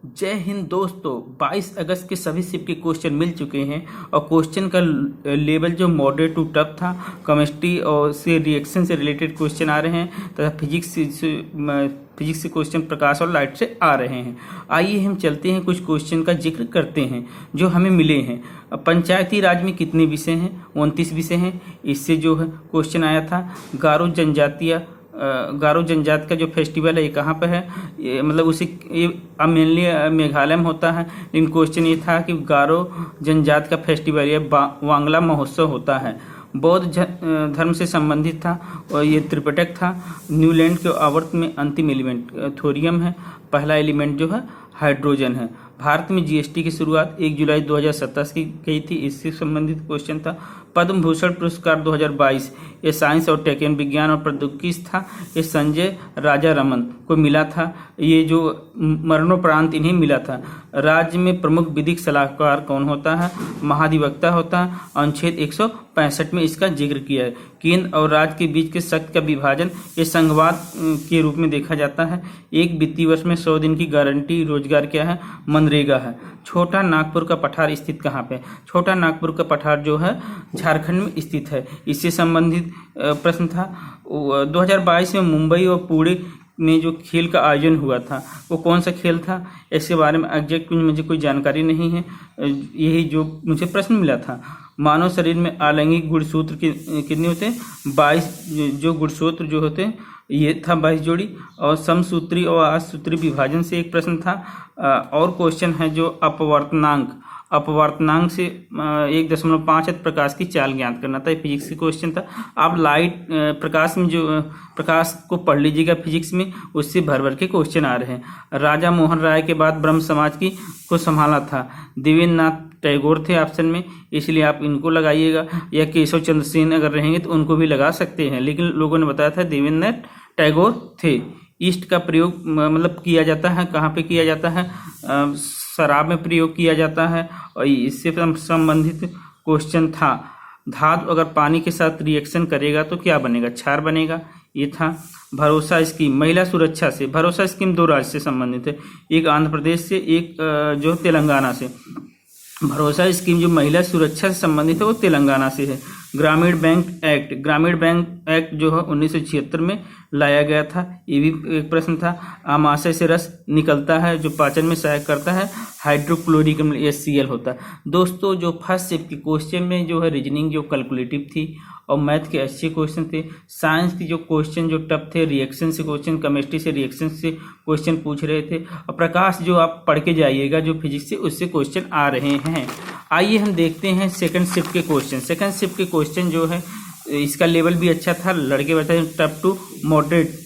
जय हिंद दोस्तों। 22 अगस्त के सभी शिफ्ट के क्वेश्चन मिल चुके हैं और क्वेश्चन का लेवल जो मॉडरेट टू टफ था, केमिस्ट्री और से रिएक्शन से रिलेटेड क्वेश्चन आ रहे हैं तथा फिजिक्स से क्वेश्चन प्रकाश और लाइट से आ रहे हैं। आइए हम चलते हैं, कुछ क्वेश्चन का जिक्र करते हैं जो हमें मिले हैं। पंचायती राज में कितने विषय हैं? 29 विषय हैं। इससे जो है क्वेश्चन आया था गारो जनजाति का जो फेस्टिवल है ये कहाँ पर है, मतलब उसे मेनली मेघालय में होता है। लेकिन क्वेश्चन ये था कि गारो जनजाति का फेस्टिवल ये वांगला महोत्सव होता है, बौद्ध धर्म से संबंधित था और ये त्रिपिटक था। न्यूलैंड के आवर्त में अंतिम एलिमेंट थोरियम है, पहला एलिमेंट जो है हाइड्रोजन है। भारत में जीएसटी की शुरुआत 1 जुलाई 2017 की गई थी, इससे संबंधित क्वेश्चन था। पद्म भूषण पुरस्कार 2022 ये साइंस और टेक्न विज्ञान और प्रौद्योगिकी था, ये संजय राजा रमन को मिला था। ये जो मरणोपरांत इन्हें मिला था। राज्य में प्रमुख विधिक सलाहकार कौन होता है? महाधिवक्ता होता है। अनुच्छेद 165 में इसका जिक्र किया है। केंद्र और राज्य के बीच के शक्ति का विभाजन ये संघवाद के रूप में देखा जाता है। एक वित्तीय वर्ष में 100 दिन की गारंटी रोजगार क्या है? मनरेगा है। छोटा नागपुर का पठार स्थित कहाँ पे? छोटा नागपुर का पठार जो है झारखंड में स्थित है। इससे संबंधित प्रश्न था। 2022 में मुंबई और पुणे में जो खेल का आयोजन हुआ था वो कौन सा खेल था? इसके बारे में एग्जैक्ट मुझे कोई जानकारी नहीं है, यही जो मुझे प्रश्न मिला था। मानव शरीर में अलैंगिक गुणसूत्र कितने होते हैं? 22 जो गुणसूत्र जो होते हैं ये था 22 जोड़ी। और समसूत्री और असूत्री विभाजन से एक प्रश्न था। और क्वेश्चन है जो अपवर्तनांक से 1.5 प्रकाश की चाल ज्ञात करना था, फिजिक्स का क्वेश्चन था। आप लाइट प्रकाश में जो प्रकाश को पढ़ लीजिएगा फिजिक्स में, उससे भर भर के क्वेश्चन आ रहे हैं। राजा मोहन राय के बाद ब्रह्म समाज को संभाला था देवेंद्र नाथ टैगोर थे ऑप्शन में, इसलिए आप इनको लगाइएगा। या केशव चंद्र सेन अगर रहेंगे तो उनको भी लगा सकते हैं, लेकिन लोगों ने बताया था देवेंद्र नाथ टैगोर थे। ईस्ट का प्रयोग मतलब किया जाता है कहाँ पे किया जाता है? शराब में प्रयोग किया जाता है। और इससे संबंधित क्वेश्चन था। धातु अगर पानी के साथ रिएक्शन करेगा तो क्या बनेगा? क्षार बनेगा। ये था। भरोसा स्कीम महिला सुरक्षा से, भरोसा स्कीम 2 राज्य से संबंधित है, एक आंध्र प्रदेश से, एक जो तेलंगाना से। भरोसा स्कीम जो महिला सुरक्षा से संबंधित है वो तेलंगाना से है। ग्रामीण बैंक एक्ट जो है 1976 में लाया गया था, ये भी एक प्रश्न था। आमाशय से रस निकलता है जो पाचन में सहायक करता है, हाइड्रोक्लोरिक HCl होता है। दोस्तों जो फर्स्ट शिफ्ट के क्वेश्चन में जो है रीजनिंग जो कैलकुलेटिव थी और मैथ के अच्छे क्वेश्चन थे। साइंस की जो क्वेश्चन जो टफ थे, रिएक्शन से क्वेश्चन, केमिस्ट्री से रिएक्शन से क्वेश्चन पूछ रहे थे। और प्रकाश जो आप पढ़ के जाइएगा जो फिजिक्स से, उससे क्वेश्चन आ रहे हैं। आइए हम देखते हैं सेकंड शिफ्ट के क्वेश्चन। सेकंड शिफ्ट के क्वेश्चन जो है इसका लेवल भी अच्छा था, लड़के बताए tough to moderate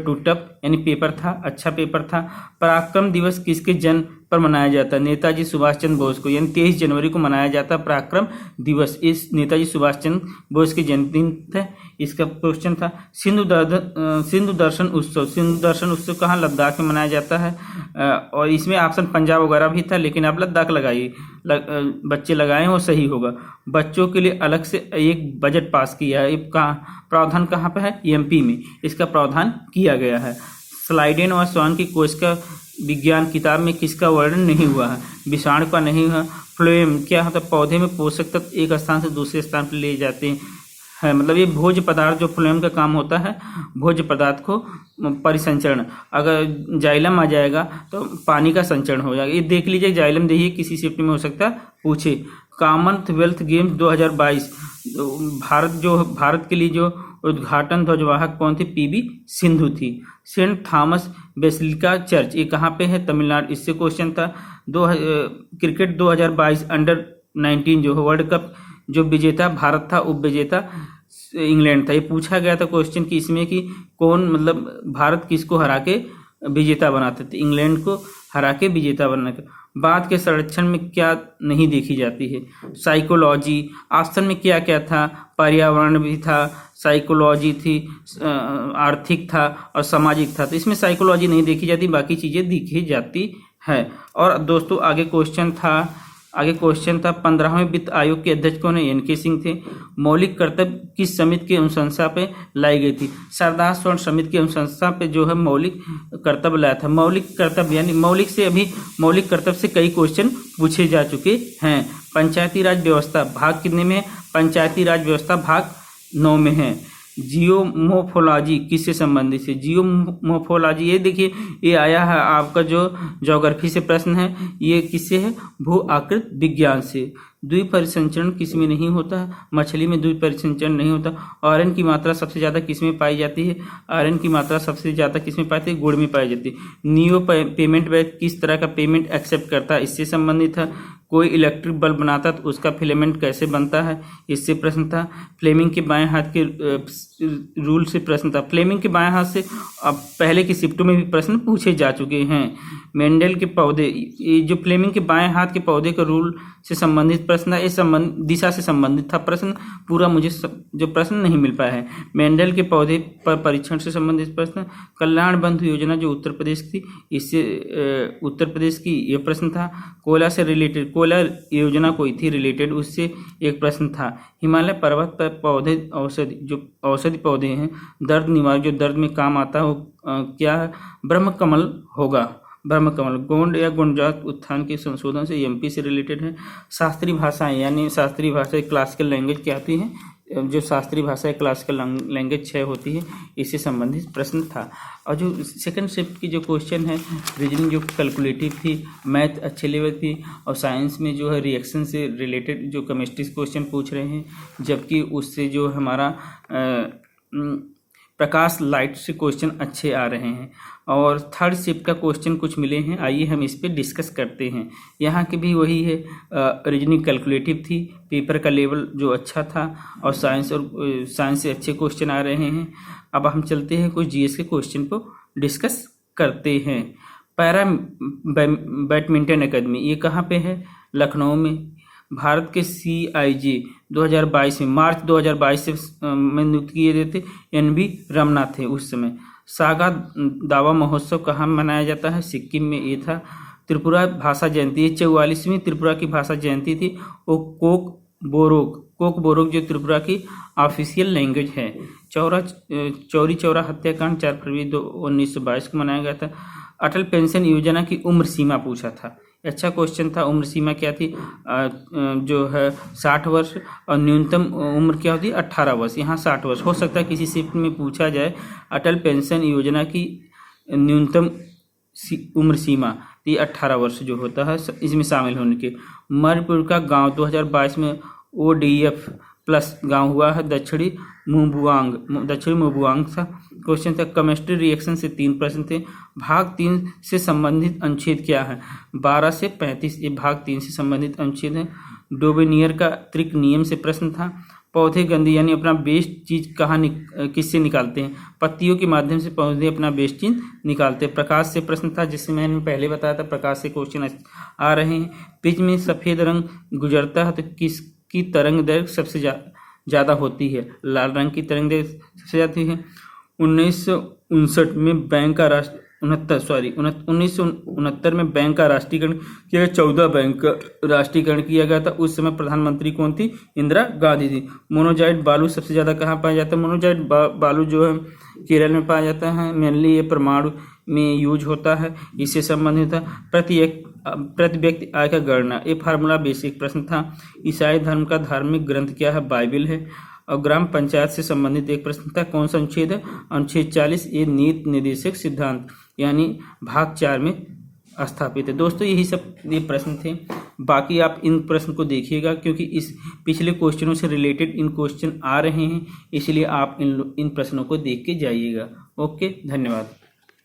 to tough, यानी पेपर था, अच्छा पेपर था। पराक्रम दिवस किसके जन्म पर मनाया जाता है? नेताजी सुभाष चंद्र बोस को, यानी 23 जनवरी को मनाया जाता है पराक्रम दिवस। इस नेताजी सुभाष चंद्र बोस के जन्मदिन थे। इसका क्वेश्चन था। सिंधु दर्शन उत्सव कहाँ? लद्दाख में मनाया जाता है। और इसमें ऑप्शन पंजाब वगैरह भी था, लेकिन आप लद्दाख लगाइए, बच्चे लगाएं वो सही होगा। बच्चों के लिए अलग से एक बजट पास किया है, प्रावधान कहाँ पर है? MP में इसका प्रावधान किया गया है। स्लाइडेन और स्वान की कोशिका विज्ञान किताब में किसका वर्णन नहीं हुआ है? विषाणु का नहीं हुआ। फ्लोएम क्या होता है? पौधे में पोषक तत्व एक स्थान से दूसरे स्थान पर ले जाते हैं, मतलब ये भोज्य पदार्थ जो फ्लोएम का काम होता है, भोज्य पदार्थ को परिसंचरण। अगर जाइलम आ जाएगा तो पानी का संचरण हो जाएगा। ये देख लीजिए, जाइलम देखिए किसी शिफ्ट में हो सकता है पूछे। कॉमनवेल्थ गेम्स 2022 भारत के लिए जो उद्घाटन ध्वजवाहक कौन थी? PV सिंधु थी। सेंट थॉमस बेसिलिका चर्च ये कहाँ पे है? तमिलनाडु। इससे क्वेश्चन था। क्रिकेट 2022 अंडर-19 जो है वर्ल्ड कप जो विजेता भारत था, उप विजेता इंग्लैंड था। ये पूछा गया था क्वेश्चन कि इसमें कि कौन, मतलब भारत किसको हरा के विजेता बनाते थे? इंग्लैंड को हरा के विजेता बना के। बाद के संरक्षण में क्या नहीं देखी जाती है? साइकोलॉजी। ऑप्शन में क्या क्या था? पर्यावरण भी था, साइकोलॉजी थी, आर्थिक था और सामाजिक था। तो इसमें साइकोलॉजी नहीं देखी जाती, बाकी चीजें देखी जाती है। और दोस्तों आगे क्वेश्चन था आगे क्वेश्चन था 15वें वित्त आयोग के अध्यक्ष कौन है? एन.के. सिंह थे। मौलिक कर्तव्य किस समिति की अनुशंसा पे लाई गई थी? सरदार स्वर्ण समिति की अनुशंसा पे जो है मौलिक कर्तव्य लाया था। मौलिक कर्तव्य यानी मौलिक से अभी मौलिक कर्तव्य से कई क्वेश्चन पूछे जा चुके हैं। पंचायती राज व्यवस्था भाग कितने में है? पंचायती राज व्यवस्था भाग 9 में है। जियोमोर्फोलॉजी किससे संबंधित है? जियोमोर्फोलॉजी ये देखिए, ये आया है आपका जो ज्योग्राफी से प्रश्न है, ये किससे है? भू आकृति विज्ञान से। द्विपरिसंचरण किसमें नहीं होता है? मछली में द्विपरिसंचरण नहीं होता। आयरन की मात्रा सबसे ज्यादा किसमें पाई जाती है? आयरन की मात्रा सबसे ज्यादा किसमें पाई जाती है? गुड़ में पाई जाती है। नियो पेमेंट बैंक किस तरह का पेमेंट एक्सेप्ट करता है? इससे संबंधित है। कोई इलेक्ट्रिक बल्ब बनाता तो उसका फिलामेंट कैसे बनता है? इससे प्रश्न था। फ्लेमिंग के बाएं हाथ के रूल से प्रश्न था। फ्लेमिंग के बाएं हाथ से अब पहले की शिफ्टों में भी प्रश्न पूछे जा चुके हैं। मेंडल के पौधे, ये जो फ्लेमिंग के बाएं हाथ के पौधे के रूल से संबंधित प्रश्न था, ये दिशा से संबंधित था प्रश्न। पूरा मुझे जो प्रश्न नहीं मिल पाया है। मेंडल के पौधे पर परीक्षण से संबंधित प्रश्न। कल्याण बंधु योजना जो उत्तर प्रदेश की, इससे उत्तर प्रदेश की ये प्रश्न था। कोयला से रिलेटेड, कोयला योजना कोई थी रिलेटेड, उससे एक प्रश्न था। हिमालय पर्वत पर पौधे औषधि पौधे हैं दर्द निवारक, जो दर्द में काम आता है वो क्या है? ब्रह्मकमल होगा। ब्रह्मकमल। गोंड या गोंडजात उत्थान के संशोधन से एमपी से रिलेटेड है। शास्त्रीय भाषाएं यानी शास्त्रीय भाषा क्लासिकल लैंग्वेज क्या आती है? जो शास्त्रीय भाषा क्लासिकल लैंग्वेज 6 होती है, इससे संबंधित प्रश्न था। और जो सेकंड शिफ्ट की जो क्वेश्चन है, रीजनिंग जो कैलकुलेटिव थी, मैथ अच्छे लेवल थी, और साइंस में जो है रिएक्शन से रिलेटेड जो केमिस्ट्री क्वेश्चन पूछ रहे हैं, जबकि उससे जो हमारा प्रकाश लाइट से क्वेश्चन अच्छे आ रहे हैं। और थर्ड शिफ्ट का क्वेश्चन कुछ मिले हैं, आइए हम इस पे डिस्कस करते हैं। यहाँ के भी वही है, रीजनिंग कैलकुलेटिव थी, पेपर का लेवल जो अच्छा था, और साइंस से अच्छे क्वेश्चन आ रहे हैं। अब हम चलते हैं कुछ जीएस के क्वेश्चन को डिस्कस करते हैं। पैरा बैडमिंटन अकेडमी ये कहाँ पे है? लखनऊ में। भारत के CIJ 2022 में, मार्च 2022 से में नियुक्त किए गए थे NV रमना थे उस समय। सागा दावा महोत्सव कहाँ मनाया जाता है? सिक्किम में ये था। त्रिपुरा भाषा जयंती, ये 44वीं त्रिपुरा की भाषा जयंती थी। वो कोक बोरोक जो त्रिपुरा की ऑफिशियल लैंग्वेज है। चौरी चौरा हत्याकांड 4 फरवरी 1922 को मनाया गया था। अटल पेंशन योजना की उम्र सीमा पूछा था, अच्छा क्वेश्चन था। उम्र सीमा क्या थी? जो है 60 वर्ष, और न्यूनतम उम्र क्या होती है? 18 वर्ष। यहाँ 60 वर्ष हो सकता है किसी शिफ्ट में पूछा जाए। अटल पेंशन योजना की न्यूनतम उम्र सीमा ये 18 वर्ष जो होता है इसमें शामिल होने के। मणिपुर का गांव 2022 में ODF प्लस गांव हुआ है। दक्षिणी मुबुआंग था क्वेश्चन था। केमिस्ट्री रिएक्शन से 3 प्रश्न थे। भाग 3 से संबंधित अनुच्छेद क्या है? 12 से 35 ये भाग 3 से संबंधित अनुच्छेद है। डोबेनियर का त्रिक नियम से प्रश्न था। पौधे गंदे यानी अपना वेस्ट चीज किससे निकालते हैं? पत्तियों के माध्यम से पौधे अपना वेस्ट चीज निकालते हैं। प्रकाश से प्रश्न था, जिससे मैंने पहले बताया था प्रकाश से क्वेश्चन आ रहे हैं। पिच में सफेद रंग गुजरता है तो किसकी तरंग दैर्घ्य सबसे ज्यादा होती है? लाल रंग की तरंग दैर्घ्य सबसे ज्यादा है। 1969 में बैंक का 1969 में बैंक का राष्ट्रीयकरण किया गया। 14 बैंक का राष्ट्रीयकरण किया गया था। उस समय प्रधानमंत्री कौन थी? इंदिरा गांधी थी। मोनोजाइट बालू सबसे ज्यादा कहाँ पाया जाता है? मोनोजाइट बालू जो है केरल में पाया जाता है। मेनली ये परमाणु में यूज होता है, इससे संबंधित था। प्रति व्यक्ति आय का गणना, ये फार्मूला बेसिक प्रश्न था। ईसाई धर्म का धार्मिक ग्रंथ क्या है? बाइबिल है। और ग्राम पंचायत से संबंधित एक प्रश्न था, कौन सा अनुच्छेद है? अनुच्छेद 40, ये नीति निर्देशक सिद्धांत यानी भाग 4 में स्थापित है। दोस्तों यही सब ये प्रश्न थे। बाकी आप इन प्रश्न को देखिएगा, क्योंकि इस पिछले क्वेश्चनों से रिलेटेड इन क्वेश्चन आ रहे हैं, इसलिए आप इन प्रश्नों को देख के जाइएगा। ओके, धन्यवाद।